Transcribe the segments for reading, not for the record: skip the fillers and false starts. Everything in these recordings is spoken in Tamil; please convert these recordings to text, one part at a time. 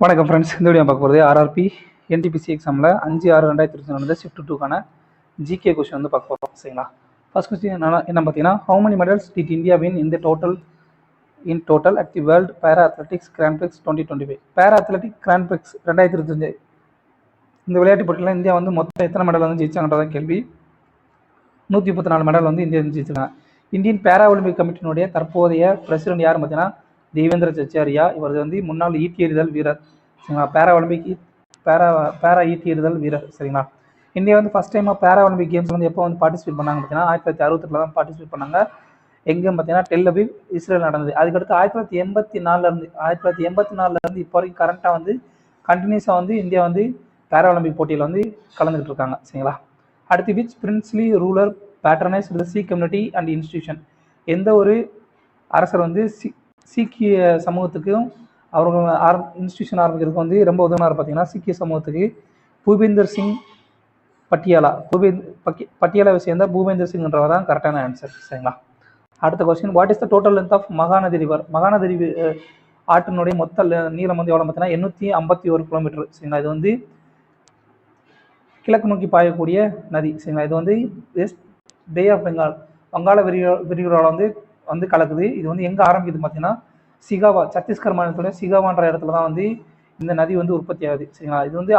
வணக்கம் ஃப்ரெண்ட்ஸ். இந்த வீடியோ பார்க்க போகிறது ஆர்ஆர்பி என்டிபிசி எக்ஸாமில் 5/6/2020 நடந்த ஷிஃப்ட் 2க்கான ஜிகே கொஸ்டின் வந்து பார்க்க போகிறோம். சரிங்களா? ஃபர்ஸ்ட் கொஸ்டின் என்ன பார்த்தீங்கன்னா, how many medals did India win in total at the world para athletics grand prix 2025? Para athletic grand prix 2025 இந்த விளையாட்டு போட்டியில் இந்தியா வந்து மொத்தம் எத்தனை மெடல் வந்து ஜெயிச்சாங்கன்றதான் கேள்வி. 134 மெடல் வந்து இந்தியா ஜெயிச்சிருக்காங்க. இந்தியன் பேரா ஒலிம்பிக் கமிட்டியினுடைய தற்போதைய பிரசிடென்ட் யாருன்னு பார்த்தீங்கன்னா தேவேந்திர ஜச்சாரியா. இவர் வந்து முன்னாள் ஈட்டி எறிதல் வீரர். சரிங்களா? பேரா ஒலிம்பிக் பேரா ஈட்டி எறிதல் வீரர். சரிங்களா? இந்தியா வந்து ஃபர்ஸ்ட் டைமாக பேரா ஒலிம்பிக் கேம்ஸ் வந்து எப்போ வந்து பார்ட்டிசிபேட் பண்ணாங்க பார்த்தீங்கன்னா 1968 தான் பார்ட்டிசிபேட் பண்ணாங்க. எங்கேயும் பார்த்தீங்கன்னா டெல் அவிவ் இஸ்ரேல் நடந்தது. அதுக்கடுத்து 1984 இப்போ வரைக்கும் கரண்ட்டாக வந்து கண்டினியூஸாக வந்து இந்தியா வந்து பேரா ஒலிம்பிக் போட்டியில் வந்து கலந்துக்கிட்டு இருக்காங்க. சரிங்களா? அடுத்து which princely ruler patronise the Sikh community and institution? எந்த ஒரு அரசர் வந்து சீக்கிய சமூகத்துக்கும் அவங்க இன்ஸ்டியூஷன் ஆரம்பிக்கிறதுக்கு வந்து ரொம்ப உதவினார் பார்த்தீங்கன்னா சீக்கிய சமூகத்துக்கு பூபேந்தர் சிங் பட்டியாலாவை சேர்ந்த பூபேந்தர் சிங்ன்றவர் தான் கரெக்டான ஆன்சர். சரிங்களா? அடுத்த question, what is the total length of Mahanadi river? Mahanadi ஆற்றினுடைய மொத்த நீளம் வந்து எவ்வளோ பார்த்தீங்கன்னா 851 கிலோமீட்டர். சரிங்களா? இது வந்து கிழக்கு நோக்கி பாயக்கூடிய நதி. சரிங்களா? இது வந்து பே ஆஃப் பெங்கால் வங்காள விரிகுடாவில் வந்து கலக்குது. இது வந்து எங்கே ஆரம்பிக்குது பார்த்தீங்கன்னா சிகாவா, சத்தீஸ்கர் மாநிலத்துடைய சிகாவான்ற இடத்துல தான் வந்து இந்த நதி வந்து உற்பத்தி ஆகுது. சரிங்களா? இது வந்து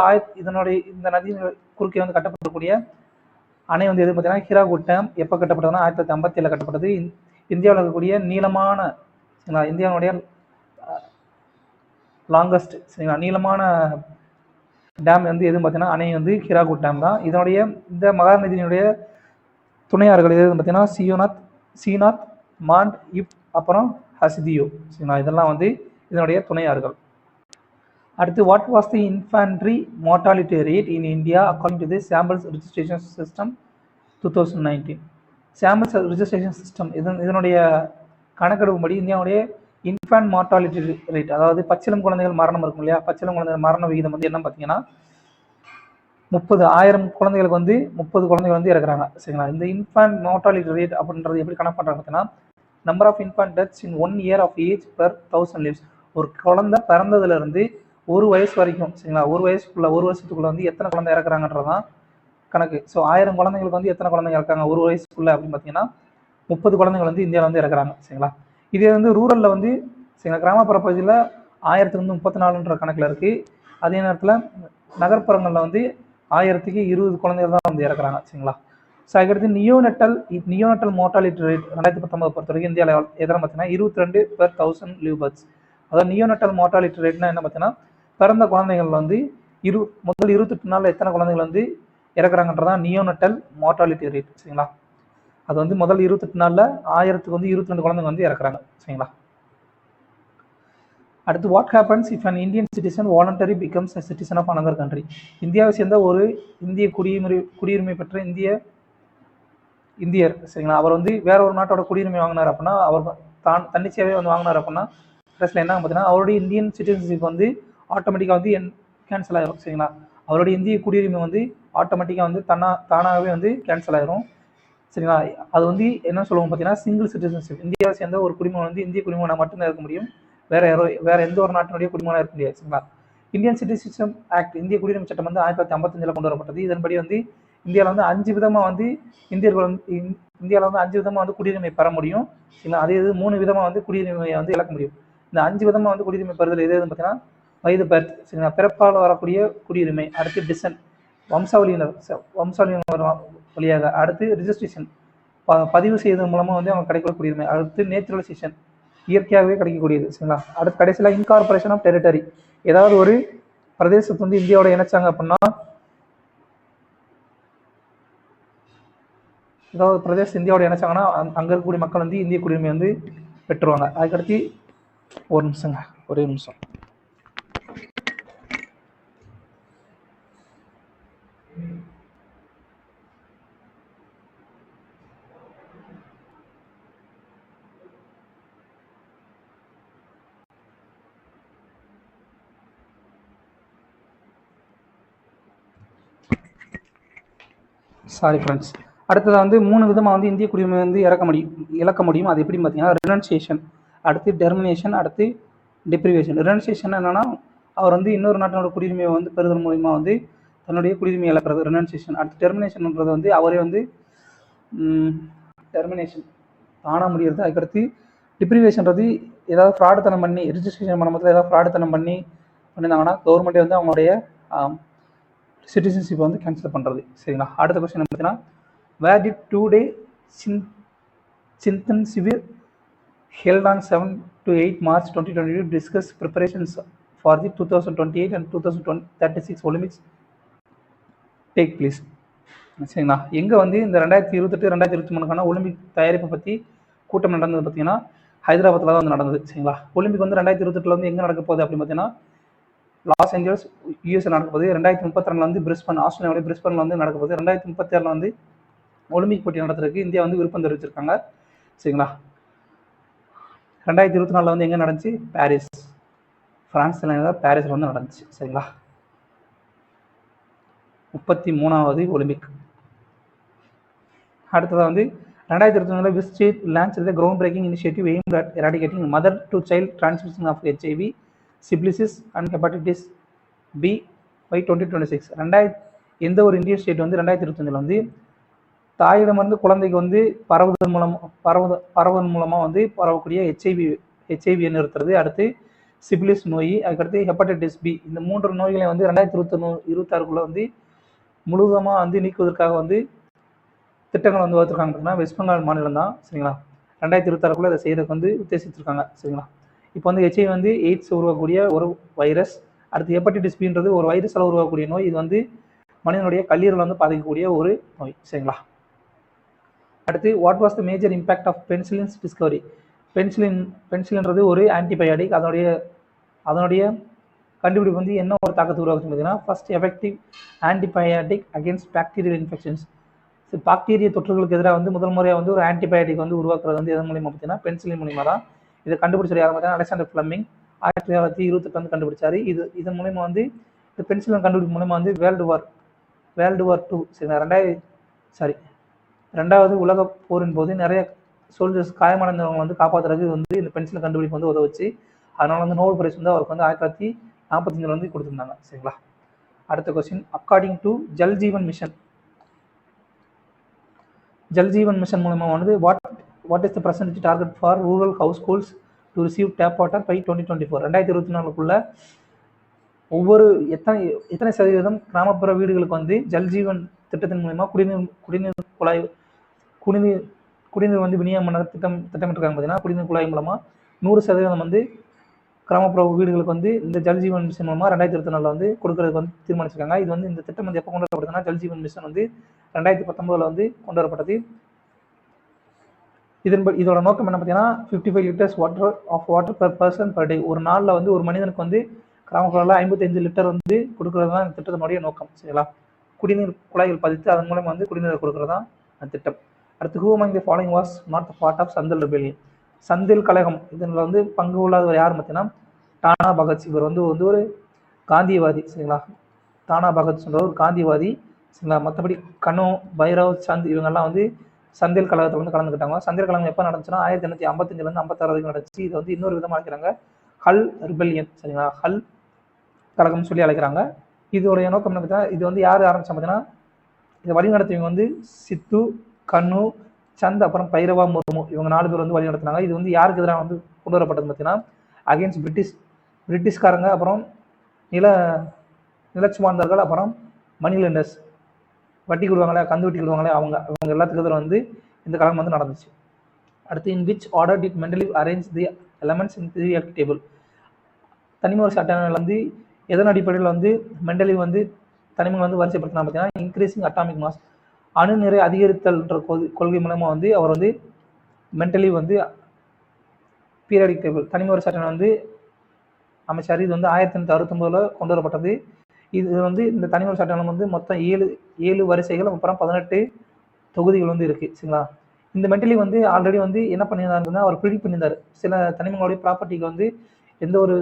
இந்த நதி குறுக்கே வந்து கட்டப்படக்கூடிய அணை வந்து எது பார்த்தீங்கன்னா ஹீராகுட் டேம். எப்போ கட்டப்பட்டதுன்னா 1957 கட்டப்பட்டது. இந்தியாவில் இருக்கக்கூடிய நீளமான, சரிங்களா, இந்தியாவுடைய லாங்கஸ்ட், சரிங்களா, நீளமான டேம் வந்து எதுன்னு பார்த்தீங்கன்னா அணை வந்து ஹீராகுட் டேம் தான். இந்த மகாநதியினுடைய துணையாறுகள் எது பார்த்தீங்கன்னா சீனாத், மாண்ட், அப்புறம் ஹசிதியோ. சரிங்களா? இதெல்லாம் வந்து இதனுடைய துணையாறுகள். அடுத்து, what was the infantry mortality rate in India according to the samples registration system 2019? Samples registration system இதனுடைய கணக்கெடுப்புப்படி இந்தியாவுடைய இன்ஃபேண்ட் மோர்டாலிட்டி ரேட், அதாவது பச்சிளம் குழந்தைகள் மரணம் இருக்கும் இல்லையா, பச்சிளம் குழந்தைகள் மரண விகிதம் வந்து என்ன பார்த்தீங்கன்னா 10,000 குழந்தைகளுக்கு வந்து 30 குழந்தைகள் வந்து இறக்குறாங்க. சரிங்களா? இந்த இன்ஃபேண்ட் மோர்டாலிட்டி ரேட் அப்படின்றது எப்படி கணக்கு பண்ணுறாங்க பார்த்தீங்கன்னா number of infant deaths in 1 year of age per 1000 lives. ஒரு குழந்தை பிறந்ததுலேருந்து 1 வயசு வரைக்கும், சரிங்களா, 1 வருஷத்துக்குள்ள வந்து எத்தனை குழந்தை இறக்குறாங்கன்றதான் கணக்கு. ஸோ 1000 குழந்தைங்களுக்கு வந்து எத்தனை குழந்தைங்க இறக்காங்க 1 வயசுக்குள்ள அப்படின்னு பார்த்தீங்கன்னா 30 குழந்தைகள் வந்து இந்தியாவில் வந்து இறக்குறாங்க. சரிங்களா? இதே வந்து ரூரலில் வந்து, சரிங்களா, கிராமப்புற பகுதியில் 1034ன்ற கணக்கில் இருக்குது. அதே நேரத்தில் நகர்ப்புறங்களில் வந்து 1020 குழந்தைகள் தான் வந்து இறக்குறாங்க. சரிங்களா? ஸோ அதுக்கடுத்து நியோனட்டல் மோர்டாலிட்டி ரேட் 2019 பொறுத்த வரைக்கும் இந்தியாவில் எதனை பார்த்தீங்கன்னா 22 per 1000 live births. அதாவது நியோனட்டல் மோர்டாலிட்டி ரேட்னா என்ன பார்த்தீங்கன்னா பிறந்த குழந்தைகள் வந்து முதல் 28 நாளில் எத்தனை குழந்தைகள் வந்து இறக்குறாங்கன்றதான் நியோனட்டல் மோர்டாலிட்டி ரேட். சரிங்களா? அது வந்து முதல் 28 நாளில் 1000க்கு வந்து 22 குழந்தைங்க வந்து இறக்குறாங்க. சரிங்களா? அடுத்து, what happens if an Indian citizen voluntary becomes a citizen of another country? இந்தியாவை சேர்ந்த ஒரு இந்திய குடியுரிமை பெற்ற இந்தியர், சரிங்களா, அவர் வந்து வேற ஒரு நாட்டோட குடியுரிமை வாங்கினார் அப்படின்னா, அவர் தன்னிச்சையாகவே வந்து வாங்கினார் அப்படின்னா ப்ளஸில் என்ன பார்த்தீங்கன்னா அவருடைய இந்தியன் சிட்டிசன்ஷிப் வந்து ஆட்டோமேட்டிக்காக வந்து கேன்சல் ஆகிரும். சரிங்களா? அவருடைய இந்திய குடியுரிமை வந்து ஆட்டோமேட்டிக்காக வந்து தானாகவே வந்து கேன்சல் ஆகிரும். சரிங்களா? அது வந்து என்ன சொல்லுவோம் பார்த்தீங்கன்னா சிங்கிள் சிட்டிசன்ஷிப். இந்தியாவை சேர்ந்த ஒரு குடிமகன் வந்து இந்திய குடிமகனாக மட்டும்தான் இருக்க முடியும். வேற எந்த ஒரு நாட்டினுடைய குடிமகனாக இருக்க முடியாது. சரிங்களா? இந்தியன் சிட்டிசன்ஷிப் ஆக்ட், இந்திய குடியுரிமை சட்டம் வந்து 1955 கொண்டு வரப்பட்டது. இதன்படி வந்து இந்தியாவில் வந்து 5 விதமாக வந்து இந்தியர்கள் வந்து இந்தியாவில் வந்து 5 விதமாக வந்து குடியுரிமை பெற முடியும். சரிங்களா? அதே இது 3 விதமாக வந்து குடியுரிமையை வந்து இழக்க முடியும். இந்த 5 விதமாக வந்து குடியுரிமை பெறுதல் எதுன்னு பார்த்தீங்கன்னா வயது பர்த், சரிங்களா, பிறப்பால் வரக்கூடிய குடியுரிமை. அடுத்து டிசன், வம்சாவளியினர் வழியாக. அடுத்து ரிஜிஸ்ட்ரேஷன், பதிவு செய்வதன் மூலமாக வந்து அவங்க கிடைக்கிற குடியுரிமை. அடுத்து நேச்சுரலைசேஷன், இயற்கையாகவே கிடைக்கக்கூடியது. சரிங்களா? அடுத்து கடைசியில் இன்கார்பரேஷன் ஆஃப் டெரிட்டரி, ஏதாவது ஒரு பிரதேசத்தை வந்து இந்தியாவோட இணைச்சாங்க அப்படின்னா, ஏதாவது பிரதேசம் இந்தியாவோட இணைச்சாங்கன்னா அங்கே இருக்கக்கூடிய மக்கள் வந்து இந்திய குடியுரிமை வந்து பெற்றுருவாங்க. அதுக்கடுத்து ஒரே நிமிஷம். Sorry friends. அடுத்தது வந்து 3 விதமாக வந்து இந்திய குடியுரிமை வந்து இழக்க முடியும். அது எப்படின்னு பார்த்தீங்கன்னா ரெனன்சியேஷன், அடுத்து டெர்மினேஷன், அடுத்து டிப்ரிவேஷன். ரெனன்சியேஷன் என்னன்னா அவர் வந்து இன்னொரு நாட்டினோட குடியுரிமையை வந்து பெறுதல் மூலிமா வந்து தன்னுடைய குடியுரிமை இழக்கிறது ரெனன்சியேஷன். அடுத்து டெர்மினேஷன்ன்றது வந்து அவரே வந்து டெர்மினேஷன் தானாக முடிகிறது. அதுக்கடுத்து டிப்ரிவேஷன்றது ஏதாவது ஃப்ராடுத்தனம் பண்ணி ரிஜிஸ்ட்ரேஷன் பண்ணும்போது ஏதாவது ஃப்ராடுத்தனம் பண்ணியிருந்தாங்கன்னா கவர்மெண்ட்டே வந்து அவங்களுடைய சிட்டிசன்ஷிப்பை வந்து கேன்சல் பண்ணுறது. சரிங்களா. அடுத்த கொஸ்டின் பார்த்தீங்கன்னா where did 2 day Chintan Shivir held on 7 to 8 March 2022 to discuss preparations for the 2028 and 2036 Olympics take place. சரிங்களா. எங்கே வந்து இந்த 2028 2023க்கான ஒலிம்பிக் தயாரிப்பை பற்றி கூட்டம் நடந்தது பார்த்தீங்கன்னா ஹைதராபாத்தில் தான் வந்து நடந்தது. சரிங்களா. ஒலிம்பிக் வந்து 2028 வந்து எங்கே நடக்க போகுது அப்படின்னு பார்த்தீங்கன்னா லாஸ் ஏஞ்சல்ஸ் யூஎஸ்ஏ நடக்க போகுது. 2032 வந்து பிரிஸ்பன் ஆஸ்திரேலியாவுடைய பிரிஸ்பனில் வந்து நடக்க போகுது. 2036 வந்து ஒலிம்பிக் போட்டி நடத்துறதுக்கு இந்தியா வந்து விருப்பம் தெரிவிச்சிருக்காங்க. சரிங்களா. 2024 வந்து எங்கே நடந்துச்சு? பாரிஸ், பிரான்ஸ் தலைநகர் பாரிஸில் வந்து நடந்துச்சு. சரிங்களா. 33வது ஒலிம்பிக். அடுத்ததாக வந்து 2021 witnessed launch the groundbreaking initiative aimed at eradicating mother to child transmission of HIV, syphilis and hepatitis B by 2026. எந்த ஒரு இந்தியன் ஸ்டேட் வந்து 2021 வந்து தாயிடமிருந்து குழந்தைக்கு வந்து பரவுவதன் மூலமாக வந்து பரவக்கூடிய ஹெச்ஐவியை நிறுத்துறது. அடுத்து சிபிலிஸ் நோய், அதுக்கடுத்து ஹெப்படைட்டிஸ் B. இந்த 3 நோய்களை வந்து 2026 வந்து முழுவதுமாக வந்து நீக்குவதற்காக வந்து திட்டங்கள் வந்து வகுத்துருக்காங்க. பார்த்தீங்கன்னா வெஸ்ட் பெங்கால் மாநிலம் தான். சரிங்களா. 2026 இதை செய்யறதுக்கு வந்து உத்தேசிச்சிருக்காங்க. சரிங்களா. இப்போ வந்து ஹெச்ஐவி வந்து எய்ட்ஸ் உருவாக்கக்கூடிய ஒரு வைரஸ். அடுத்து ஹெப்படைட்டிஸ் Bன்றது ஒரு வைரஸால் உருவாக்கக்கூடிய நோய். இது வந்து மனிதனுடைய கல்லீரல் வந்து பாதிக்கக்கூடிய ஒரு நோய். சரிங்களா. அடுத்து what was the major impact of penicillin's discovery? பென்சிலின்றது ஒரு ஆன்டிபயாட்டிக். அதனுடைய கண்டுபிடிப்பு வந்து என்ன ஒரு தாக்கத்தை உருவாக்குன்னு பார்த்தீங்கன்னா first effective antibiotic against bacterial infections. பாக்டீரிய தொற்றுகளுக்கு எதிராக வந்து முதல் முறையாக வந்து ஒரு ஆன்டிபயாட்டிக் வந்து உருவாக்குறது வந்து எதன் மூலியமாக பார்த்தீங்கன்னா பென்சிலின் மூலியமாக தான். இதை கண்டுபிடிச்சது யாரும் பார்த்தீங்கன்னா அலெக்சாண்டர் ஃப்ளெமிங் 1928 வந்து கண்டுபிடிச்சாரு. இதன் மூலியமா வந்து இந்த பென்சிலின் கண்டுபிடிப்பு மூலமா வந்து வேர்ல்டு வார் 2 சரி 2வது உலக போரின் போது நிறைய சோல்ஜர்ஸ் காயமடைந்தவங்க வந்து காப்பாற்றுறதுக்கு வந்து இந்த பென்சிலின் கண்டுபிடிப்பு வந்து உதவுச்சு. அதனால வந்து நோபல் பிரைஸ் வந்து அவருக்கு வந்து 1945 வந்து கொடுத்துருந்தாங்க. சரிங்களா. அடுத்த question according to Jal Jeevan mission மூலமா வந்து what is the percentage target for rural households to receive tap water by 2024? 2024 ஒவ்வொரு எத்தனை சதவீதம் கிராமப்புற வீடுகளுக்கு வந்து ஜல் ஜீவன் திட்டத்தின் மூலமா குடிநீர் வந்து விநியோகம் பண்ண திட்டமிட்டிருக்காங்க. பார்த்தீங்கன்னா குடிநீர் குழாய் மூலமா 100% வந்து கிராமப்புற வீடுகளுக்கு வந்து இந்த ஜல் ஜீவன் மிஷன் மூலமா 2024 வந்து கொடுக்கறதுக்கு வந்து தீர்மானிச்சிருக்காங்க. இது வந்து இந்த திட்டம் வந்து எப்போ கொண்டு வரப்படுதுன்னா ஜல் ஜீவன் மிஷன் வந்து 2019 வந்து கொண்டு வரப்பட்டது. இதோட நோக்கம் என்ன பார்த்தீங்கன்னா 55 litres water per person per day. ஒரு நாளில் வந்து ஒரு மனிதனுக்கு வந்து கிராமப்புறத்தில் 55 லிட்டர் வந்து கொடுக்கறது தான் இந்த திட்டத்தினுடைய நோக்கம். சரிங்களா. குடிநீர் குழாய்கள் பதித்து அதன் மூலம் வந்து குடிநீர் கொடுக்கறது தான் அந்த திட்டம். அடுத்து who among the following was not the part of Santhal rebellion? Santhal கழகம் இதில் வந்து பங்கு கொள்ளாதவர் யார் பார்த்தீங்கன்னா டானா பகத். இவர் வந்து ஒரு காந்தியவாதி. சரிங்களா. டானா பகத் சொல்ற ஒரு காந்தியவாதி. சரிங்களா. மற்றபடி கனோ, பைரவ், சந்த் இவங்கெல்லாம் வந்து சந்தில் கழகத்தில் வந்து கலந்துக்கிட்டாங்க. சந்தில் கழகம் எப்போ நடந்துச்சுன்னா 1855 56 வரைக்கும் நடந்துச்சு. இது வந்து இன்னொரு விதமாக அழைக்கிறாங்க ஹல் ரிபெலியன். சரிங்களா. ஹல் கழகம் சொல்லி அழைக்கிறாங்க. இதோடைய நோக்கம் என்ன பார்த்தீங்கன்னா இது வந்து யார் ஆரம்பிச்சா பார்த்தீங்கன்னா இதை வழிநடத்தியவங்க வந்து சித்து, கனு, சந்த் அப்புறம் பைரவா முர்மு இவங்க 4 பேர் வந்து வழி நடத்தினாங்க. இது வந்து யாருக்கு எதிராக வந்து கொண்டு வரப்பட்டது பார்த்தீங்கன்னா அகேன்ஸ்ட் பிரிட்டிஷ்காரங்க, அப்புறம் நிலச்சுமாந்தர்கள், அப்புறம் மணி லெண்டர்ஸ், வட்டி கொடுவாங்களே, கந்து வட்டி கொடுவாங்களே, அவங்க எல்லாத்துக்கு எதிராக வந்து இந்த கழகம் வந்து நடந்துச்சு. அடுத்து in which order did Mendeleev arrange the elements in periodic table? தனிமவரிசை அட்டவணையில் வந்து எதன் அடிப்படையில் வந்து மெண்டலீவ் வந்து தனிமங்கள் வந்து வரிசைப்படுத்தினா பார்த்தீங்கன்னா இன்க்ரீசிங் அட்டாமிக் மாஸ், அணு நிறை அதிகரித்தல்ன்ற கொள்கை மூலமாக வந்து அவர் வந்து மெண்டலீவ் வந்து பீரியாடிக் டேபிள் தனிமவரிசை அட்டவணை வந்து அமைச்சார். இது வந்து 1869 கொண்டு வரப்பட்டது. இது வந்து இந்த தனிமவரிசை அட்டவணை வந்து மொத்தம் 7 வரிசைகள், அப்புறம் 18 தொகுதிகள் வந்து இருக்குது. சரிங்களா. இந்த மெண்டலி வந்து ஆல்ரெடி வந்து என்ன பண்ணியிருந்தாருன்னா அவர் ப்ரிடிக்ட் பண்ணியிருந்தார் சில தனிமங்களுடைய ப்ராப்பர்ட்டிக்கு வந்து எந்த ஒரு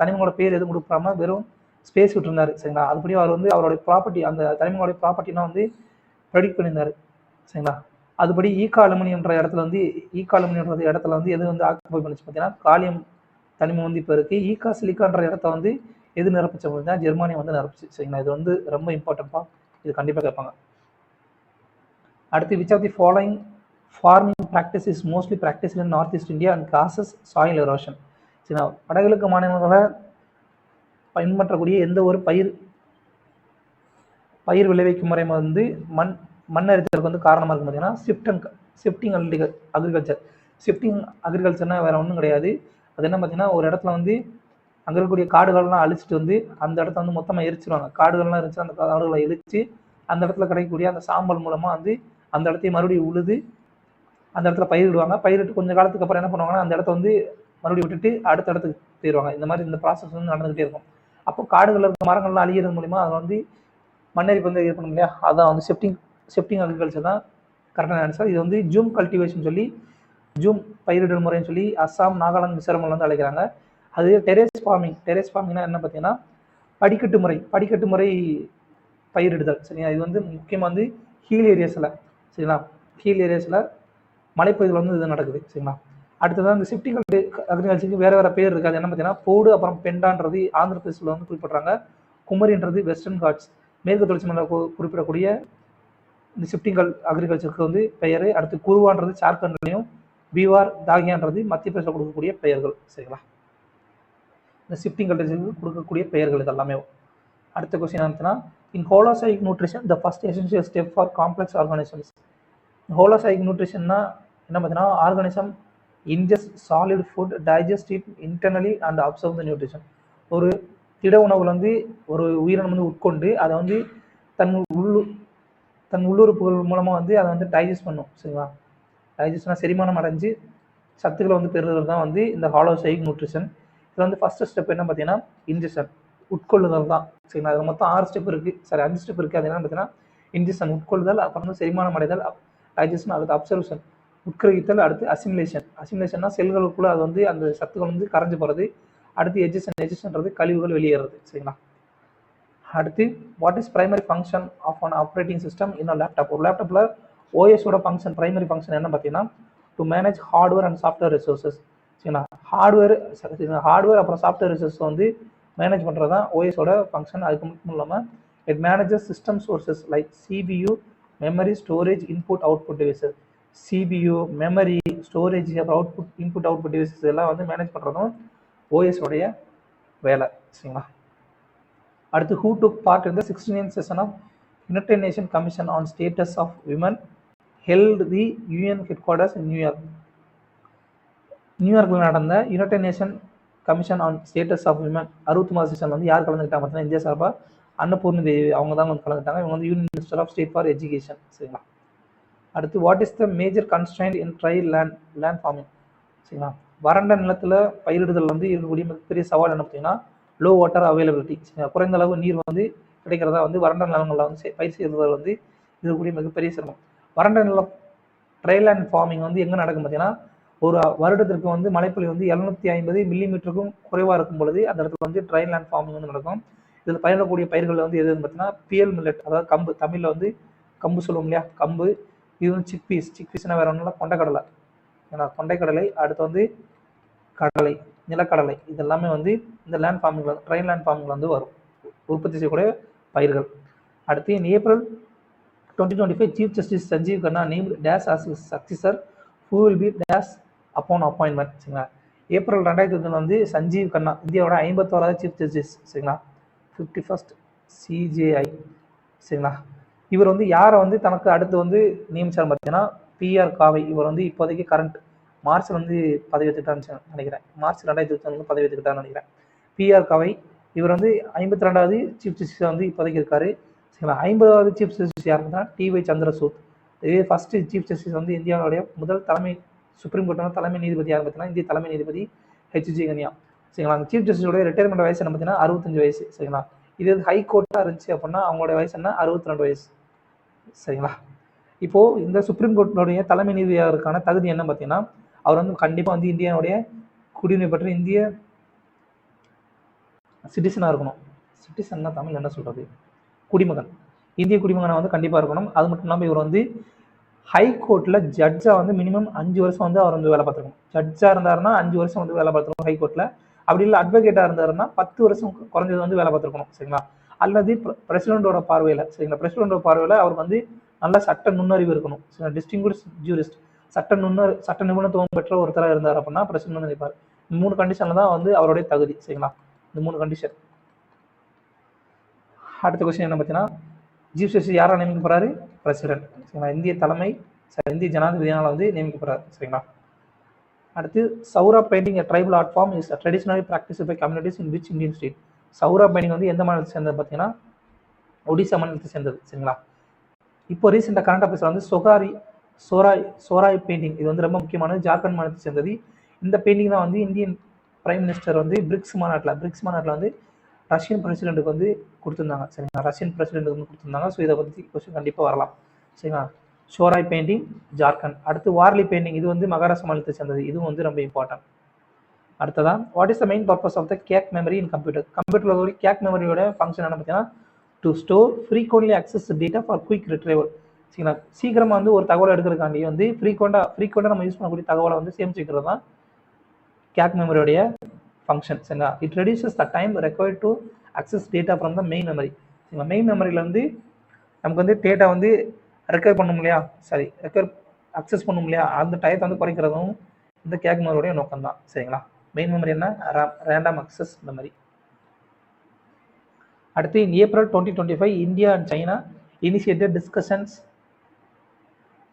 தனிமங்களோட பேர் எதுவும் கொடுக்காம வெறும் ஸ்பேஸ் விட்டுருந்தாரு. சரிங்களா. அதுபடி அவர் வந்து அவருடைய ப்ராப்பர்ட்டி அந்த தனிமங்களுடைய ப்ராப்பர்ட்டினா வந்து ப்ரெடிக்ட் பண்ணியிருந்தாரு. சரிங்களா. அதுபடி ஈகா அலுமினியம்ன்ற இடத்துல வந்து எது வந்து ஆக்குபை பண்ணிச்சு பார்த்தீங்கன்னா காலியம் தனிமம் வந்து இப்போ இருக்குது. ஈகா சிலிக்கான்ற இடத்த வந்து எது நிரப்பிச்ச போது தான் ஜெர்மானியம் வந்து நிரப்பிச்சு. சரிங்களா, இது வந்து ரொம்ப இம்பார்ட்டன்ட்பா, இது கண்டிப்பாக கேட்பாங்க. அடுத்து which of the following farming practice is mostly practice in north east India and causes soil erosion. சரிங்களா, வடகிழக்கு மாநிலங்களை பின்பற்றக்கூடிய எந்த ஒரு பயிர் விளைவிக்கும் முறை வந்து மண் அரித்தலுக்கு வந்து காரணமாக இருக்கும் பார்த்தீங்கன்னா ஷிஃப்டிங் அக்ரிகல்ச்சர். ஷிஃப்டிங் அக்ரிகல்ச்சர்னா வேறு ஒன்றும் கிடையாது. அது என்ன பார்த்தீங்கன்னா, ஒரு இடத்துல வந்து அங்கே இருக்கக்கூடிய காடுகள்லாம் அழிச்சிட்டு வந்து அந்த இடத்த வந்து மொத்தமாக எரிச்சிருவாங்க. காடுகள்லாம் இருந்துச்சு, அந்த காடுகளை எரிச்சு அந்த இடத்துல கிடைக்கக்கூடிய அந்த சாம்பல் மூலமாக வந்து அந்த இடத்தையும் மறுபடியும் உழுது அந்த இடத்துல பயிரிடுவாங்க. பயிரிட்டு கொஞ்சம் காலத்துக்கு அப்புறம் என்ன பண்ணுவாங்கன்னா, அந்த இடத்த வந்து மறுபடியும் விட்டுட்டு அடுத்த இடத்துக்கு போயிடுவாங்க. இந்த மாதிரி இந்த ப்ராசஸ் வந்து நடந்துகிட்டே இருக்கும். அப்போ காடுகளில் இருக்க மரங்கள்லாம் அழிகிறது மூலிமா அதை வந்து மண்ணரிப்பு வந்து இது பண்ணணும் இல்லையா, அதான் வந்து ஷிஃப்டிங் அக்ரிகல்ச்சர் தான் கரெக்டான ஆன்சர். இது வந்து ஜூம் கல்டிவேஷன் சொல்லி, ஜூம் பயிரிடல் முறைன்னு சொல்லி அஸ்ஸாம், நாகாலாந்து, மிசோரமில் வந்து அழைக்கிறாங்க. அது டெரேஸ் ஃபார்மிங்னா என்ன பார்த்தீங்கன்னா, படிக்கட்டு முறை பயிரிடுதல். சரிங்களா, இது வந்து முக்கியமாக வந்து ஹீல் ஏரியாஸில், சரிங்களா, ஹீல் ஏரியாஸில் மலைப்பகுதியில் வந்து இது நடக்குது. சரிங்களா, அடுத்ததான் இந்த ஷிஃப்டிங் அக்ரிகல்ச்சருக்கு வேறு பேர் இருக்குது. அது என்ன பார்த்தீங்கன்னா, போடு அப்புறம் பெண்டான்றது ஆந்திர பிரதேசில் வந்து குறிப்பிட்றாங்க. குமரின்றது வெஸ்டர்ன் காட்ஸ் மேற்கு தொடர்ச்சி மலை குறிப்பிடக்கூடிய இந்த ஷிஃப்டிங் அக்ரிகல்ச்சருக்கு வந்து பெயர். அடுத்து குருவான்றது ஜார்க்கண்ட்லையும், பீவார், தாகியான்றது மத்திய பிரதேசத்தில் கொடுக்கக்கூடிய பெயர்கள். சரிங்களா, இந்த ஷிஃப்டிங் அக்ரிகல்ச்சருக்கு கொடுக்கக்கூடிய பெயர்கள் இது எல்லாமே. அடுத்த கொஸ்டின் என்னன்னா, in holozoic nutrition the first essential step for complex organisms. Holozoic நியூட்ரிஷன்னா என்ன பார்த்தீங்கன்னா, organism ingest solid food, digest it internally and observe the nutrition. ஒரு திட உணவுல வந்து ஒரு உயிரினம் வந்து உட்கொண்டு அதை வந்து தன் உள்ளுறுப்புகள் மூலமாக வந்து அதை வந்து டைஜஸ்ட் பண்ணும். சரிங்களா, டைஜஸ்ட்னா செரிமானம் அடைஞ்சு சத்துக்களை வந்து பெறுறது தான் வந்து இந்த ஹாலோசைக் நியூட்ரிஷன். இதில் வந்து ஃபஸ்ட்டு ஸ்டெப் என்ன பார்த்தீங்கன்னா, இன்ஜெக்ஷன், உட்கொள்ளுதல் தான். சரிங்களா, அதில் மொத்தம் 6 ஸ்டெப் இருக்குது. சரி, 5 ஸ்டெப் இருக்குது. அது என்ன பார்த்தீங்கன்னா, இன்ஜெக்ஷன் உட்கொள்ளுதல், அப்புறம் வந்து செரிமானம் அடைதல், டைஜஷன், அடுத்து அப்சர்வேஷன் உட்கிரகித்தல், அடுத்து அசிமிலேஷன்னா செல்களுக்குள்ளே அது வந்து அந்த சத்துக்கள் வந்து கரைஞ்சு போகிறது. அடுத்து எஜெஷன்றது கழிவுகள் வெளியேறது. சரிங்களா, அடுத்து what is primary function of an operating system in laptop. ஒரு லேப்டாப்பில் ஓஎஸோட ஃபங்க்ஷன், பிரைமரி ஃபங்க்ஷன் என்ன பார்த்தீங்கன்னா, to manage hardware and software resources. சரிங்களா, ஹார்ட்வேர் அப்புறம் சாஃப்ட்வேர் ரிசோர்ஸ் வந்து மேனேஜ் பண்ணுறது தான் ஓஎஸோட ஃபங்க்ஷன். அதுக்கு மட்டும் இல்லாமல் it manages system sources like CPU, memory, storage, input output devices. CPU, memory, storage, அப்புறம் இன்புட் அவுட்புட் டிவைசஸ் எல்லாம் வந்து மேனேஜ் பண்ணுறதும் ஓஎஸோடைய வேலை. சரிங்களா, அடுத்து who took part in the 69th session of United Nation Commission on Status of Women held the UN headquarters in நியூயார்க்கில் நடந்த United Nation Commission on Status of Women 63வது செஷன் வந்து யார் கலந்துக்கிட்டாங்க பார்த்தீங்கன்னா, இந்தியா சார்பாக அன்னபூர்ணி தேவி அவங்க தான் வந்து கலந்துட்டாங்க. இவங்க வந்து union minister of state for education. சரிங்களா, அடுத்து what is the major constraint in dry land farming. சரிங்களா, வறண்ட நிலத்தில் பயிரிடுதல் வந்து இருக்கக்கூடிய மிகப்பெரிய சவால் என்ன பார்த்தீங்கன்னா, லோ வாட்டர் அவைலபிலிட்டி. குறைந்த அளவு நீர் வந்து கிடைக்கிறதா வந்து வறண்ட நிலங்களில் வந்து பயிர் செய்வதில் வந்து இருக்கக்கூடிய மிகப்பெரிய சிரமம். வறண்ட நிலம் ட்ரைலேண்ட் ஃபார்மிங் வந்து எங்கே நடக்கும் பார்த்தீங்கன்னா, ஒரு வருடத்திற்கு வந்து மழைப்பொழி வந்து 750 மில்லிமீட்டருக்கும் குறைவாக இருக்கும் பொழுது அந்த இடத்துல வந்து ட்ரைலேண்ட் ஃபார்மிங் வந்து நடக்கும். இதில் பயிரிடக்கூடிய பயிர்கள் வந்து எதுன்னு பார்த்தீங்கன்னா, பிஎல் மில்லட், அதாவது கம்பு, தமிழில் வந்து கம்பு சொல்லுவோம் இல்லையா, கம்பு. இது வந்து சிக்பீஸ்னா வேறு ஒன்றும் இல்லை, கொண்டைக்கடலை. ஏன்னா கொண்டைக்கடலை, அடுத்து வந்து கடலை, நிலக்கடலை, இதெல்லாமே வந்து இந்த லேண்ட் ஃபார்மிங்கில், ட்ரை லேண்ட் ஃபார்மிங்கில் வந்து வரும், உற்பத்தி செய்யக்கூடிய பயிர்கள். அடுத்து in April 2025 chief justice Sanjiv Khanna named his as successor who will be his upon appointment. சரிங்களா, ஏப்ரல் 2020 வந்து சஞ்சீவ் கன்னா இந்தியாவோட 51வது சீஃப் ஜஸ்டிஸ். சரிங்களா, 51st CJI. சரிங்களா, இவர் வந்து யாரை வந்து தனக்கு அடுத்து வந்து நியமிச்சார் பார்த்தீங்கன்னா, பிஆர் காவை. இவர் வந்து இப்போதைக்கு கரண்ட் மார்ச் வந்து பதவி ஏற்றுக்கிட்டான்னு நினைக்கிறேன், மார்ச் 2020 வந்து பதவி ஏற்றுக்கிட்டான்னு நினைக்கிறேன். பிஆர் காவை இவர் வந்து 52வது சீஃப் ஜஸ்டிஸ் வந்து இப்போதைக்கு இருக்காரு. சரிங்களா, 50வது சீஃப் ஜஸ்டிஸ் யாருன்னா டிஒய் சந்திரசூட். இதே ஃபர்ஸ்ட் சீஃப் ஜஸ்டிஸ் வந்து இந்தியாவுடைய முதல் சுப்ரீம் கோர்ட்டோட தலைமை நீதிபதி யார் பார்த்தீங்கன்னா, இந்திய தலைமை நீதிபதி ஹெச்ஜி கனியா. சரிங்களா, அந்த சீஃப் ஜஸ்டிஸோட ரிட்டையர்மெண்ட் வயசு என்ன பார்த்தீங்கன்னா 65 வயசு. சரிங்களா, இது ஹை கோர்ட்டாக இருந்துச்சு அப்படின்னா அவங்களோட வயசு என்ன 62 வயசு. சரிங்களா, இப்போது இந்த சுப்ரீம் கோர்ட்டினுடைய தலைமை நீதிபதியாருக்கான தகுதி என்ன பார்த்தீங்கன்னா, அவர் வந்து கண்டிப்பாக வந்து இந்தியாவுடைய குடியுரிமை பெற்ற இந்திய சிட்டிசனாக இருக்கணும். சிட்டிசன்னா தமிழ் என்ன சொல்கிறது, குடிமகன், இந்திய குடிமகனை வந்து கண்டிப்பாக இருக்கணும். அது மட்டும் இல்லாமல் இவர் வந்து ஹை கோர்ட்டில் ஜட்ஜாக வந்து மினிமம் 5 வருஷம் வந்து அவர் வந்து வேலை பார்த்துருக்கணும். ஜட்ஜாக இருந்தாருன்னா 5 வருஷம் வந்து வேலை பார்த்துருக்கணும் ஹை கோர்ட்டில். அப்படி இல்லை அட்வொகேட்டாக இருந்தாருன்னா 10 வருஷம் குறைஞ்சது வந்து வேலை பார்த்துருக்கணும் சரிங்களா. அல்லது பிரசிடென்ட்டோட பார்வையில் சரிங்களா, பிரசிடென்ட்டோட பார்வையில் அவருக்கு வந்து நல்ல சட்ட நுண்ணறிவு இருக்கணும் சரிங்களா. டிஸ்டிங்விஷ்ட் ஜூரிஸ்ட் சட்ட நிபுணத்துவம் பெற்ற ஒருத்தராக இருந்தார் அப்படின்னா பிரசிடென்ட் வந்து நினைப்பார். இந்த 3 கண்டிஷனில் தான் வந்து அவருடைய தகுதி சரிங்களா, இந்த 3 கண்டிஷன். அடுத்த கொஸ்டின் என்ன பார்த்தீங்கன்னா, சீஃப் ஜஸ்டிஸ் யாரால் நியமிக்க போகிறாரு? பிரசிடென்ட் சரிங்களா. இந்திய ஜனாதிபதியால் வந்து நியமிக்க போகிறார் சரிங்களா. அடுத்து Saura painting tribal art form is traditionally practice by communities in which Indian state. Saura painting வந்து எந்த மாநிலத்தை சேர்ந்தது பார்த்தீங்கன்னா ஒடிசா மாநிலத்தை சேர்ந்தது சரிங்களா. இப்போ ரீசெண்டாக கரண்ட் அஃபேர்ஸில் வந்து சோராய் பெயிண்டிங் இது வந்து ரொம்ப முக்கியமானது, ஜார்க்கண்ட் மாநிலத்தை சேர்ந்தது. இந்த பெயிண்டிங் தான் வந்து இந்தியன் பிரைம் மினிஸ்டர் வந்து பிரிக்ஸ் மாநாட்டில் வந்து ரஷ்யன் பிரசிடென்ட்டுக்கு வந்து கொடுத்துருந்தாங்க சரிங்களா. ரஷ்யன் பிரசிடென்ட்டுக்கு வந்து கொடுத்துருந்தாங்க. ஸோ இதை பற்றி கொஸ்டின் கண்டிப்பாக வரலாம் சரிங்களா. ஷோராய் பெயிண்டிங் ஜார்க்கண்ட். அடுத்து வார்லி பெயிண்டிங் இது வந்து மகாராஷ்டிரா மாநிலத்தை சேர்ந்தது, இதுவும் வந்து ரொம்ப இம்பார்ட்டன்ட். அடுத்ததான் what is the main purpose of the cache memory in computer. கம்ப்யூட்டரில் கேக் மெமரியோட ஃபங்க்ஷன் என்ன பார்த்தீங்கன்னா to store frequently access data for quick retrieval சரிங்களா. சீக்கிரமாக வந்து ஒரு தகவலை எடுக்கிறதுக்காண்டி வந்து ஃப்ரீக்வெண்ட்டாக நம்ம யூஸ் பண்ணக்கூடிய தகவலை வந்து சேமிச்சுக்கிறது தான் கேக் மெமரியோடைய ஃபங்க்ஷன் சரிங்களா. It reduces the time required to access data from the main memory சரிங்களா. மெயின் மெமரியில் வந்து நமக்கு வந்து டேட்டா வந்து ரெக்கவர் பண்ணும் இல்லையா, அக்சஸ் பண்ணும் இல்லையா, அந்த டயத்தை வந்து குறைக்கிறதும் இந்த கேக் மெமரியோடைய நோக்கம் தான் சரிங்களா. மெயின் மெமரி என்ன? Random access memory. அடுத்து in April 2025 India and China initiated discussions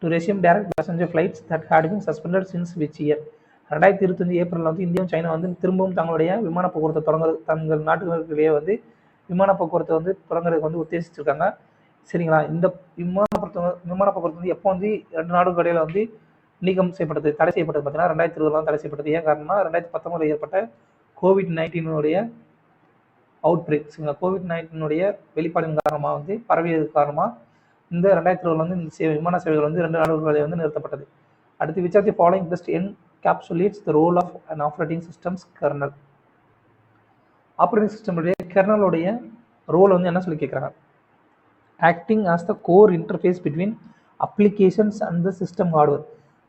to resume direct passenger flights that had been suspended since which year. 2025 ஏப்ரலில் வந்து இந்தியாவும் சைனா வந்து திரும்பவும் தங்களுடைய விமான போக்குவரத்தை தங்கள் நாட்டுகளுக்கிடையே வந்து விமான போக்குவரத்தை வந்து தொடங்குறதுக்கு வந்து உத்தேசிச்சிருக்காங்க சரிங்களா. இந்த விமான போக்குவரத்து வந்து எப்போ வந்து 2 நாடுகளுக்கு இடையில வந்து தடை செய்யப்பட்டது பார்த்தீங்கன்னா 2020 தடை செய்யப்பட்டது. ஏன் காரணம்னா 2019 ஏற்பட்ட COVID-19 அவுட் பிரேக் சரிங்களா. COVID-19 வெளிப்பாடின் காரணமாக வந்து பரவியது காரணமாக இந்த 2020 வந்து இந்த விமான சேவைகள் வந்து 2 நாடுகளில் வந்து நிறுத்தப்பட்டது. அடுத்து which of the following best encapsulates the role of an operating system's kernel. Operating சிஸ்டமுடைய கெர்னலுடைய ரோல் வந்து என்ன சொல்லி கேட்குறாங்க? Acting as the core interface between applications and the system hardware.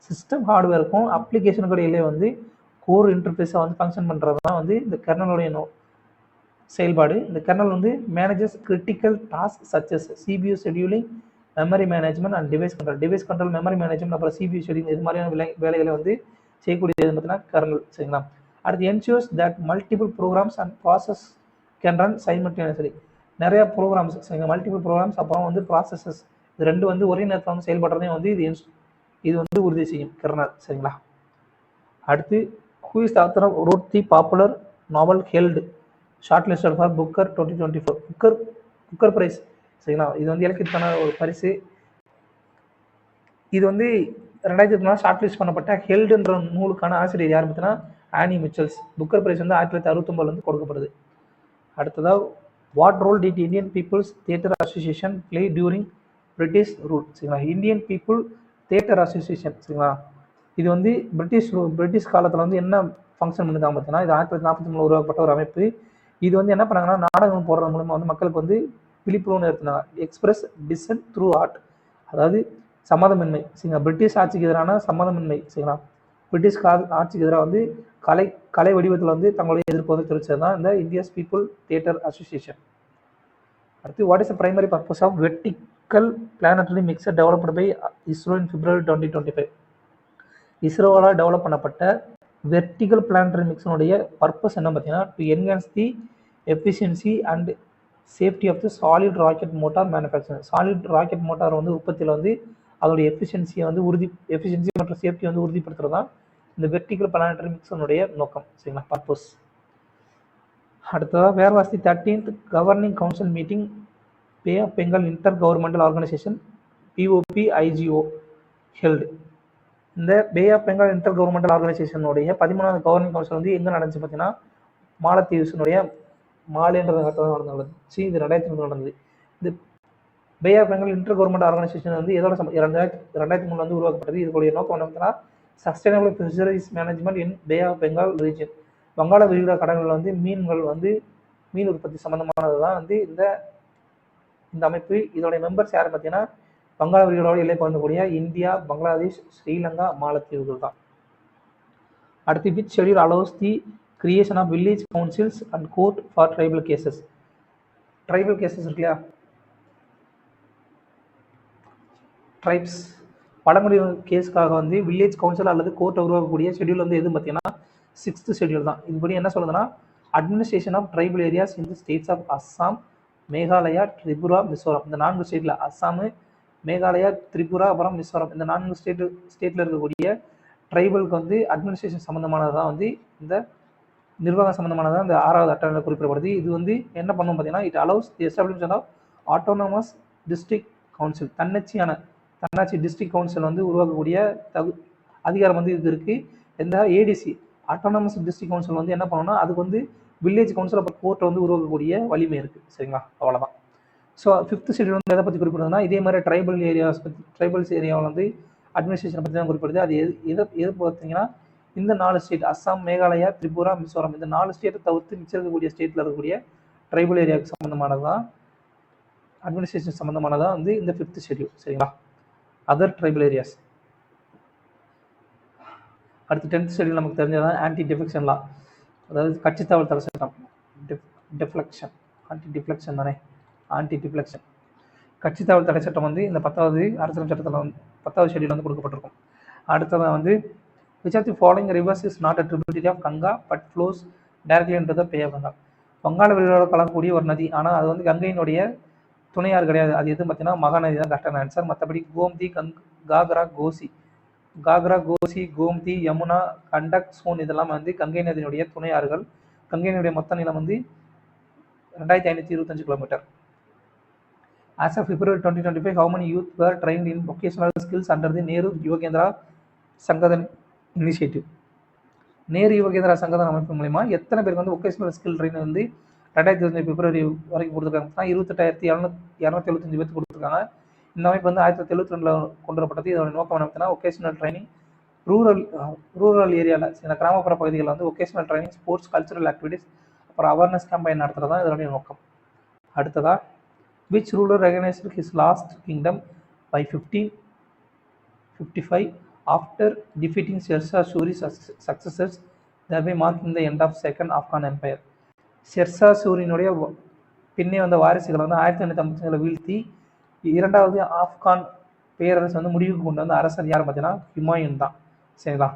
System ஹார்ட்வேருக்கும் அப்ளிகேஷனுக்கு இடையிலே வந்து கோர் இன்டர்ஃபேஸாக வந்து ஃபங்க்ஷன் பண்ணுறது தான் வந்து இந்த கெர்னலுடைய செயல்பாடு. இந்த கெர்னல் வந்து manages critical task such as CPU scheduling, memory management and device control, memory management அப்புறம் CPU ஷெடியூலிங் இது மாதிரியான வேலைகளை வந்து செய்யக்கூடியது பார்த்தீங்கன்னா கெர்னல் சரிங்களா. அடுத்து ensures that multiple programs and process can run simultaneously. நிறைய ப்ரோக்ராம்ஸ் சரிங்களா, மல்டிபிள் ப்ரோக்ராம்ஸ் அப்புறம் வந்து ப்ராசஸஸ் இது 2 வந்து ஒரே நேரத்தில் வந்து செயல்படுறதையும் வந்து இது வந்து உறுதி செய்யும் கெர்னல் சரிங்களா. அடுத்து who is the author of wrote the popular novel held shortlisted for Booker 2024 Booker prize சரிங்களா. இது வந்து இலக்கியத்துக்கான ஒரு பரிசு. இது வந்து 2024 ஷார்ட் லிஸ்ட் பண்ணப்பட்ட ஹெல்டுன்ற நூலுக்கான ஆசிரியர் யார் பார்த்தீங்கன்னா ஆனி மிச்சல்ஸ். புக்கர் பிரைஸ் வந்து 1969 வந்து கொடுக்கப்படுது. அடுத்ததாக what role did Indian people's theatre association play during British rule சரிங்களா. இந்தியன் பீப்புள் தியேட்டர் அசோசியேஷன் சரிங்களா, இது வந்து பிரிட்டிஷ் காலத்தில் வந்து என்ன ஃபங்க்ஷன் பண்ணுதாங்க பார்த்தீங்கன்னா இது 1943 உருவாக்கப்பட்ட ஒரு அமைப்பு. இது வந்து என்ன பண்ணாங்கன்னா நாடகம் போடுறது மூலமாக வந்து மக்களுக்கு வந்து விழிப்புணர்வு ஏற்படுத்தினாங்க. எக்ஸ்பிரஸ் டிசன்ட் த்ரூ ஆர்ட், அதாவது சம்மதமின்மை சரிங்களா. பிரிட்டிஷ் ஆட்சிக்கு எதிரான சம்மதமின்மை சரிங்களா. பிரிட்டிஷ் ஆட்சிக்கு எதிராக வந்து கலை வடிவத்தில் வந்து தங்களுடைய எதிர்ப்பு வந்து தெரிவித்தது தான் இந்த இந்தியாஸ் பீப்புள் தியேட்டர் அசோசியேஷன். அடுத்து what is the primary purpose of vertical planetary mixer developed by ISRO in February 2025. இஸ்ரோவால் டெவலப் பண்ணப்பட்ட வெர்டிக்கல் பிளானட்டரி மிக்சனுடைய பர்பஸ் என்ன பார்த்தீங்கன்னா to enhance the efficiency and safety of the solid rocket motor manufacturing. Solid rocket motor வந்து உற்பத்தியில் வந்து அதோடைய எஃபிஷியன்சி மற்றும் சேஃப்டி வந்து உறுதிப்படுத்துறது தான் இந்த வெர்டிக்கல் பிளானட்டரி மிக்சனுடைய நோக்கம் சரிங்களா, பர்பஸ். அடுத்ததாக where was the 13th governing council meeting Bay of Bengal inter governmental organisation POPIGO held. இந்த Bay of Bengal inter governmental ஆர்கனைசேஷனுடைய 13வது கவர்னிங் கவுன்சில் வந்து எங்கே நடந்துச்சு பார்த்தீங்கன்னா மாலத்தீவ்ஸினுடைய மாலேன்ற இடத்துல நடந்துச்சு. இது 2003 நடந்தது. இந்த Bay of Bengal inter government organisation வந்து எதோட 2003 வந்து உருவாக்கப்பட்டது. இதுக்குரிய நோக்கம் என்ன பார்த்தீங்கன்னா sustainable fisheries management in Bay of Bengal region. வங்காள விரிகுடா கடல்களில் வந்து மீன் உற்பத்தி சம்மந்தமானது தான் வந்து இந்த அமைப்பு. இதோடைய மெம்பர்ஸ் யார் பார்த்தீங்கன்னா வங்காள விரிகுடாவோட எல்லை பகிர்ந்தக்கூடிய இந்தியா, பங்களாதேஷ், ஸ்ரீலங்கா, மாலத்தீவுகள் தான். அடுத்து which schedule allows the creation of village councils and court for tribal cases. Tribal cases இருக்கு இல்லையா, ட்ரைப்ஸ் பழங்குடி கேஸுக்காக வந்து வில்லேஜ் கவுன்சில் அல்லது கோர்ட்டை உருவாக்கக்கூடிய ஷெடியூல் வந்து எதுவும் பார்த்தீங்கன்னா 6th ஷெடியூல் தான். இதுபடி என்ன சொல்லுதுன்னா, administration of tribal areas in the states of Assam, Meghalaya, Tripura, Mizoram. இந்த 4 ஸ்டேட்டில் அஸ்ஸாமு, மேகாலயா, திரிபுரா, அப்புறம் மிசோரம், இந்த 4 ஸ்டேட்டில் இருக்கக்கூடிய ட்ரைபலுக்கு வந்து அட்மினிஸ்ட்ரேஷன் சம்மந்தமானது தான் வந்து இந்த நிர்வாகம் சம்மந்தமானதான் இந்த 6வது அட்டவணையில் குறிப்பிடப்படுது. இது வந்து என்ன பண்ணும் பார்த்தீங்கன்னா, it allows the establishment of autonomous district council. தன்னாட்சி டிஸ்ட்ரிக்ட் கவுன்சில் வந்து உருவாக்கக்கூடிய அதிகாரம் வந்து இது இருக்குது. இந்த ஏடிசி ஆட்டோனமஸ் டிஸ்ட்ரிக்ட் கவுன்சில் வந்து என்ன பண்ணணும்னா, அதுக்கு வந்து வில்லேஜ் கவுன்சில் அப்புறம் கோர்ட்டை வந்து உருவாக்கக்கூடிய வலிமை இருக்குது. சரிங்களா, அவ்வளோதான். ஸோ 5th ஷெடியூல் வந்து எதை பற்றி குறிப்பிடுதுன்னா, இதே மாதிரி ட்ரைபல்ஸ் ஏரியாவில் வந்து அட்மினிஸ்ட்ரேஷனை பற்றி தான் குறிப்பிடுது. அது எது பார்த்தீங்கன்னா, இந்த 4 ஸ்டேட் அஸ்ஸாம், மேகாலயா, திரிபுரா, மிசோரம், இந்த 4 ஸ்டேட்டை தவிர்த்து மிச்சம் இருக்கக்கூடிய ஸ்டேட்டில் இருக்கக்கூடிய ட்ரைபல் ஏரியாவுக்கு சம்மந்தமானது தான் அட்மினிஸ்ட்ரேஷன் சம்மந்தமானதான் வந்து இந்த 5th ஷெடியூல். சரிங்களா, அதர் ட்ரைபல் ஏரியாஸ். அடுத்து 10th ஷெடியூல் நமக்கு தெரிஞ்சதான் ஆன்டி டிஃப்ளெக்ஷன் லா, அதாவது கட்சித்தாவல் தடை சட்டம். டிஃப்ளெக்ஷன் ஆன்டி டிஃப்ளெக்ஷன் கட்சித்தாவல் தடை சட்டம் வந்து இந்த 10வது அரசியல் சட்டத்தில் வந்து 10வது ஷெடியூல் வந்து கொடுக்கப்பட்டிருக்கும். அடுத்ததான் வந்து which of the following rivers is not a tributary of Ganga but flows directly into the Bay of Bengal. வங்காள விரிகுடாவில் கலக்கக்கூடிய ஒரு நதி, ஆனால் அது வந்து கங்கையினுடைய துணையாறு கிடையாது. அது எது பார்த்தீங்கன்னா மகாநதி தான் கரெக்டான ஆன்சர். மற்றபடி கோம்தி, காக்ரா, கோசி, கோம்தி, யமுனா, கண்டக், சோன் இதெல்லாம் வந்து கங்கை நதியினுடைய துணையாறுகள். கங்கையினுடைய மொத்த நீளம் வந்து 2525 kilometre. As of February 2025, how many youth were trained in vocational skills under the Nehru Yuvakendra Sangadan initiative? Nehru Yuva Kendra Sangathan அமைப்பு மூலமா எத்தனை பேருக்கு வந்து வொகேஷனல் ஸ்கில் ட்ரெயின் வந்து 2025 பிப்ரவரி வரைக்கும் கொடுத்துருக்காங்க? 28,275 பேருக்கு கொடுத்துருக்காங்க. இந்த அமைப்பு வந்து 1972 கொண்டு வரப்பட்டது. இதோட நோக்கம் என்ன பார்த்தீங்கன்னா, வொகேஷனல் ட்ரைனிங் ரூரல் ஏரியாவில் சில கிராமப்புற பகுதிகளில் வந்து vocational training, sports, cultural activities, அப்புறம் அவேர்னஸ் கேம்பெயின் நடத்துறது தான் இதனுடைய நோக்கம். அடுத்ததா, which ruler recognised his lost kingdom by 1555 after defeating Shershah Suri's successors, thereby marking the end of Second Afghan Empire. Sher Shah சூரியினுடைய பின்னே வந்த வாரிசுகளை வந்து 1855 வீழ்த்தி 2வது ஆப்கான் பேரரசு வந்து முடிவுக்கு கொண்டு வந்த அரசர் யார் பார்த்தீங்கன்னா ஹுமாயூன் தான். சரிங்களா,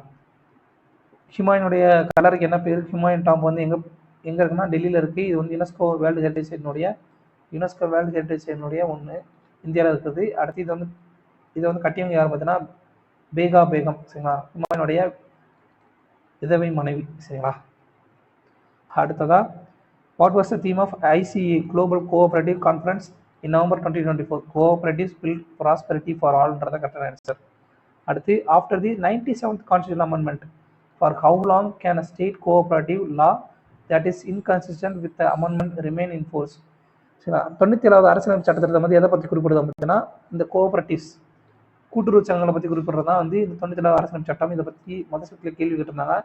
ஹுமாயூனுடைய கலருக்கு என்ன பேர்? ஹுமாயூன் டாம்ப் வந்து எங்கே இருக்குன்னா டெல்லியில் இருக்குது. இது வந்து யுனெஸ்கோ வேர்ல்டு ஹெரிட்டேஜ் சைட்டினுடைய ஒன்று இந்தியாவில் இருக்குது. அடுத்து இதை வந்து கட்டியவங்க யார் பார்த்தீங்கன்னா பேகம். சரிங்களா, ஹுமாயூனுடைய விதவை மனைவி. சரிங்களா, அடுத்ததா, what was the theme of ICA global cooperative conference in November 2024? Cooperative build prosperity for ஆல்ன்றத கரெக்டான ஆன்சர். அடுத்து, after the 97th constitution amendment for how long can a state cooperative law that is inconsistent with the amendment remain in force? சரிங்களா, 97வது அரசியலமைப்பு சட்டத்திட்டத்தை வந்து எதை பற்றி குறிப்பிடுது அப்படின்னா, இந்த கோஆபரேட்டிவ்ஸ் கூட்டுறவு சங்கங்களை பற்றி குறிப்பிட்றது தான் வந்து இந்த 97வது அரசியலமைப்பு சட்டம். இதை பற்றி மதசக்தியில் கேள்வி கேட்டிருந்தாங்க.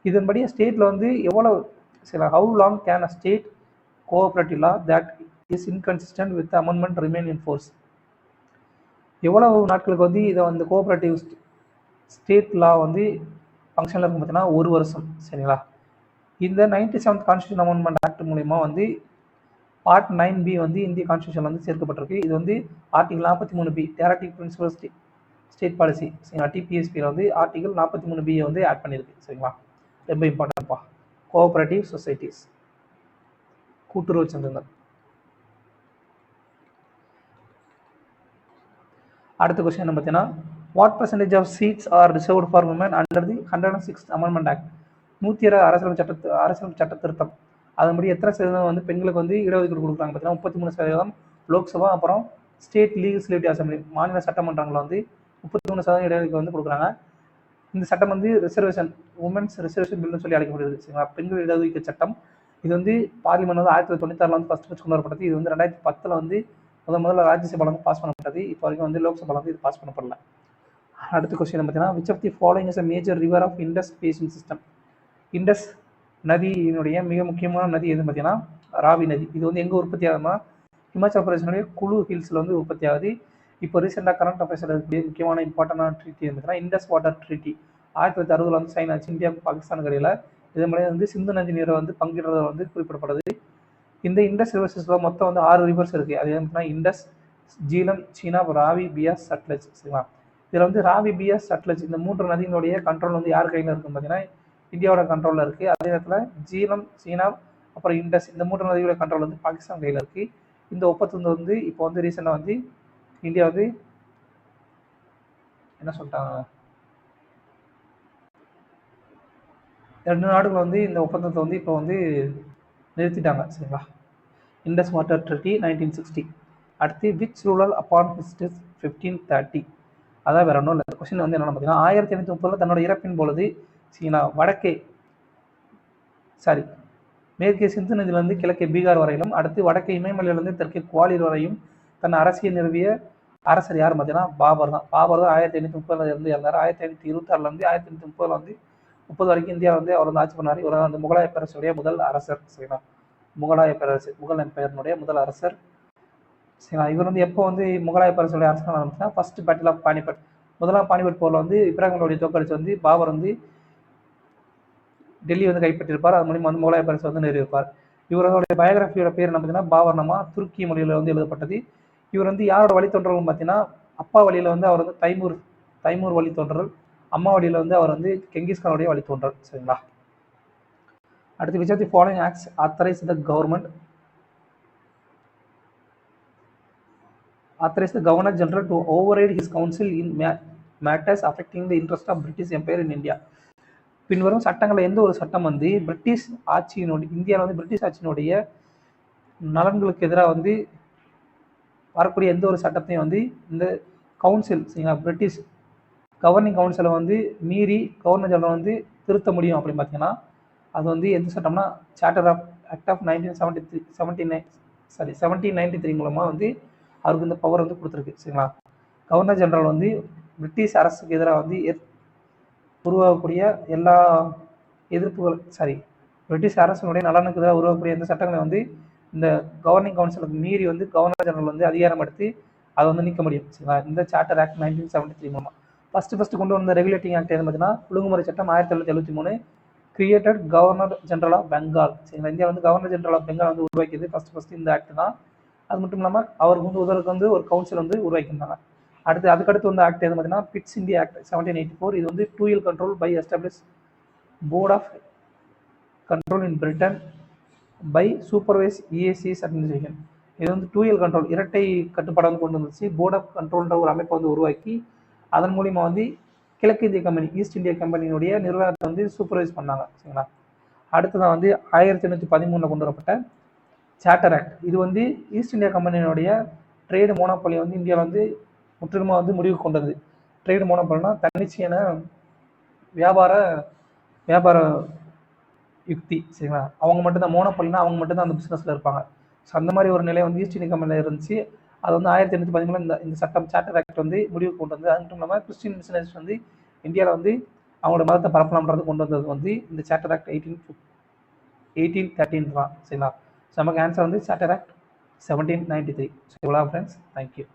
இதன்படி ஸ்டேட்டில் வந்து எவ்வளவு how long can a state cooperative law that is inconsistent with amendment remain in force? எவ்வளவு நாட்களுக்கு வந்து இதை வந்து கோஆபரேட்டிவ் ஸ்டேட் லா வந்து ஃபங்க்ஷனில் இருக்கும் பார்த்தீங்கன்னா 1 வருஷம். சரிங்களா, இந்த 97th கான்ஸ்டியூஷன் அமெண்ட்மெண்ட் ஆக்ட் மூலமா வந்து பார்ட் 9B வந்து இந்திய கான்ஸ்டியூஷன் வந்து சேர்க்கப்பட்டிருக்கு. இது வந்து article 43B directive principle state policy, சரிங்களா, TPSPயில் வந்து ஆர்டிகல் 43B வந்து ஆட் பண்ணியிருக்கு. சரிங்களா, ரொம்ப இம்பார்ட்டன்ட்ப்பா. கோஆபரேட்டிவ் சொசைட்டிஸ், கூட்டுறவு சங்கங்கள். அடுத்த கொஸ்டின் என்ன பார்த்தீங்கன்னா, what percentage of seats are reserved for women under the 106th amendment act? 106 அரசியலமைப்பு சட்ட திருத்தம் அதன்படி எத்தனை சதவீதம் வந்து பெண்களுக்கு வந்து இடஒதுக்கீடு கொடுக்குறாங்க பார்த்தீங்கன்னா 33% லோக்சபா, அப்புறம் ஸ்டேட் லீஜிஸ்லேட்டிவ் அசம்பிளி மாநில சட்டமன்றங்களில் வந்து 33% இடஒதுக்கீடு வந்து கொடுக்குறாங்க. இந்த சட்டம் வந்து உமன்ஸ் ரிசர்வேஷன் பில்னு சொல்லி அழைக்கப்படுது. சரிங்களா, பெண்கள் இடஒதுக்கீடு சட்டம். இது வந்து பார்லிமெண்ட் வந்து 1996 வந்து ஃபர்ஸ்ட் கொண்டு வரப்பட்டது. இது வந்து 2010 வந்து முதல்ல ராஜ்யசபாவில் வந்து பாஸ் பண்ணப்பட்டது. இப்போ வரைக்கும் வந்து லோக்சபாவில் வந்து இது பாஸ் பண்ணப்படல. அடுத்த கொஸ்டின் பார்த்தீங்கன்னா, which of the following is a major river of Indus basin system? Indus நதியினுடைய மிக முக்கியமான நதி எதுன்னு பார்த்தீங்கன்னா ராவி நதி. இது வந்து எங்கே உற்பத்தி ஆகுதுன்னா ஹிமாச்சல் பிரதேசனுடைய குழு ஹில்ஸில் வந்து உற்பத்தி ஆகுது. இப்போ ரீசெண்டாக கரண்ட் அஃபேர்ஸில் இருக்கக்கூடிய முக்கியமான இம்பார்ட்டண்டான ட்ரீட்டி பார்த்தீங்கன்னா இண்டஸ் வாட்டர் ட்ரீட்டி 1960 வந்து சைன் ஆச்சு. இந்தியா பாகிஸ்தான் இடையில இதன் மூலம் வந்து சிந்து நதி நீரை வந்து பங்கிடுறத வந்து குறிப்பிடப்படுது. இந்த இண்டஸ் ரிவர்ஸில் மொத்தம் வந்து 6 ரிவர்ஸ் இருக்குது. அது என்னன்னா இண்டஸ், ஜீலம், சீனாப், ராவி, பியாஸ், சட்லஜ். சரிங்களா? இதில் வந்து ராவி, பியாஸ், சட்லஜ் இந்த 3 நதியினுடைய கண்ட்ரோல் வந்து யார் கையில் இருக்குன்னு பார்த்தீங்கன்னா இந்தியாவோட கண்ட்ரோலில் இருக்குது. அதே நேரத்தில் ஜீலம், சீனாப், அப்புறம் இண்டஸ் இந்த 3 நதியோட கண்ட்ரோல் வந்து பாகிஸ்தான் கையில் இருக்குது. இந்த ஒப்பந்தம் வந்து இப்போ வந்து ரீசெண்டாக வந்து இந்தியா வந்து என்ன சொல்லிட்டாங்க, 2 நாடுகள் வந்து இந்த ஒப்பந்தத்தை வந்து இப்போ வந்து நிறுத்திட்டாங்க. சரிங்களா? Indus water treaty 1960. அடுத்து which ruler upon his death 1530. அதான் வேற ஒன்றும் இல்லை. கொஸ்டின் வந்து என்னென்னு பார்த்தீங்கன்னா 1830 தன்னோட இறப்பின் பொழுது சீனா மேற்கே சிந்து நதியிலிருந்து கிழக்கே பீகார் வரையிலும், அடுத்து வடக்கே இமயமலையிலிருந்து தெற்கே குவாலியர் வரையும் தன் அரசியல் நிறுவிய அரசர் யார் பார்த்தீங்கன்னா பாபர் தான். பாபர் தான் 1830 இருந்து இறந்தார். 1826 1830 வந்து 30 வரைக்கும் இந்தியா வந்து அவர் வந்து ஆட்சி பண்ணார். இவர் வந்து முகலாய பேரரசுடைய முதல் அரசர். சரிங்களா? முகலாய பேரரசு, முகல் எம்பையர்னுடைய முதல் அரசர். சரிங்களா? இவர் வந்து எப்போ வந்து முகலாய பேரரசுடைய அரசர் ஆரம்பிச்சுன்னா ஃபர்ஸ்ட் பேட்டில் ஆஃப் பானிபட், முதலாம் பானிபட் போரில் வந்து இப்ராஹிமோடைய தோக்கடிச்சு வந்து பாபர் வந்து டெல்லி வந்து கைப்பற்றியிருப்பார். அது மூலியமாக வந்து முகலாய பேரரசு வந்து நிறுவியிருப்பார். இவருடைய பயோகிராஃபியோட பேர் என்ன பார்த்தீங்கன்னா பாபர்நாமா, துருக்கி மொழியில் வந்து எழுதப்பட்டது. இவர் வந்து யாரோட வழித்தோன்றல்னு பார்த்தீங்கன்னா அப்பா வழியில் வந்து அவர் வந்து தைமூர் வழித்தோன்றல், அம்மா வழியில் வந்து அவர் வந்து கெங்கிஸ்கானுடைய வழித்தோன்றல். சரிங்களா? அடுத்து which of the following acts authorize the governor general to override his council in matters affecting the interest of British Empire in India. பின்வரும் சட்டங்களில் எந்த ஒரு சட்டம் வந்து பிரிட்டிஷ் ஆட்சியினுடைய இந்தியாவில் வந்து பிரிட்டிஷ் ஆட்சியினுடைய நலன்களுக்கு எதிராக வந்து வரக்கூடிய எந்த ஒரு சட்டத்தையும் வந்து இந்த கவுன்சில், சரிங்களா, பிரிட்டிஷ் கவர்னிங் கவுன்சிலை வந்து மீறி கவர்னர் ஜெனரல் வந்து திருத்த முடியும் அப்படின்னு பார்த்தீங்கன்னா அது வந்து எந்த சட்டம்னா சார்ட்டர் ஆக்ட் ஆஃப் 1793 மூலமாக வந்து அவருக்கு இந்த பவர் வந்து கொடுத்துருக்கு. சரிங்களா? கவர்னர் ஜெனரல் வந்து பிரிட்டிஷ் அரசுக்கு எதிராக வந்து உருவாகக்கூடிய எல்லா பிரிட்டிஷ் அரசனுடைய நலனுக்கு எதிராக உருவாகக்கூடிய எந்த சட்டங்களை வந்து இந்த கவர்னிங் கவுன்சிலுக்கு மீறி வந்து கவர்னர் ஜெனரல் வந்து அதிகாரம் எடுத்து அதை வந்து நீக்க முடியும். சரிங்களா? இந்த சார்ட்டர் ஆக்ட் 1973 மூலமாக ஃபர்ஸ்ட் கொண்டு வந்த ரெகுலேட்டிங் ஆக்ட் எது பார்த்தீங்கன்னா ஒழுங்குமுறை சட்டம் 1773 created governor general of Bengal. சரிங்களா? இந்தியா வந்து கவர்னர் ஜெனரல் ஆஃப் பெங்கால் வந்து உருவாக்கியது ஃபர்ஸ்ட் இந்த ஆக்ட் தான். அது மட்டும் இல்லாமல் அவருக்கு வந்து உதவுக்கு வந்து ஒரு கவுன்சில் வந்து உருவாக்கியிருந்தாங்க. அதுக்கடுத்து வந்து ஆக்ட் எது பார்த்தீங்கன்னா பிட்ஸ் இந்தியா ஆக்ட் 1784. இது வந்து 2 year control by establish board of control in Britain by supervise ESCS administration. இது வந்து 2 இயர் கண்ட்ரோல் இரட்டை கட்டுப்பாடு வந்து கொண்டு வந்துச்சு. போர்ட் ஆஃப் கண்ட்ரோல்ன்ற ஒரு அமைப்பை வந்து உருவாக்கி அதன் மூலிமா வந்து கிழக்கு இந்திய கம்பெனி, ஈஸ்ட் இந்தியா கம்பெனியினுடைய நிர்வாகத்தை வந்து சூப்பர்வைஸ் பண்ணாங்க. சரிங்களா? அடுத்ததான் வந்து 1813 கொண்டு வரப்பட்ட சார்ட்டர் ஆக்ட். இது வந்து ஈஸ்ட் இந்தியா கம்பெனியினுடைய ட்ரேடு மோனோபாலி வந்து இந்தியாவில் வந்து முற்றிலுமாக வந்து முடிவு கொண்டது. ட்ரேடு மோனோபாலினா தன்னிச்சையான வியாபார யுக்தி. சரிங்களா? அவங்க மட்டும்தான் மோனோபாலினா அவங்க மட்டும்தான் அந்த பிஸ்னஸில் இருப்பாங்க. ஸோ அந்த மாதிரி ஒரு நிலை வந்து ஈஸ்ட் இந்தியா கம்பெனியில் இருந்துச்சு. அது வந்து 1813 இந்த சட்டம் சார்ட்டர் ஆக்ட் வந்து முடிவு கொண்டு வந்தது. அது மட்டும் இல்லாமல் கிறிஸ்டின் மிஷனரிஸ் வந்து இந்தியாவில் வந்து அவங்களோட மதத்தை பரப்பலாம்ன்றது கொண்டு வந்தது வந்து இந்த சார்ட்டர் ஆக்ட் 1813 தான். சரிங்களா? ஸோ நமக்கு ஆன்சர் வந்து சார்ட்டர் ஆக்ட் 1793. ஸோ இவ்வளோ ஃப்ரெண்ட்ஸ், தேங்க்யூ.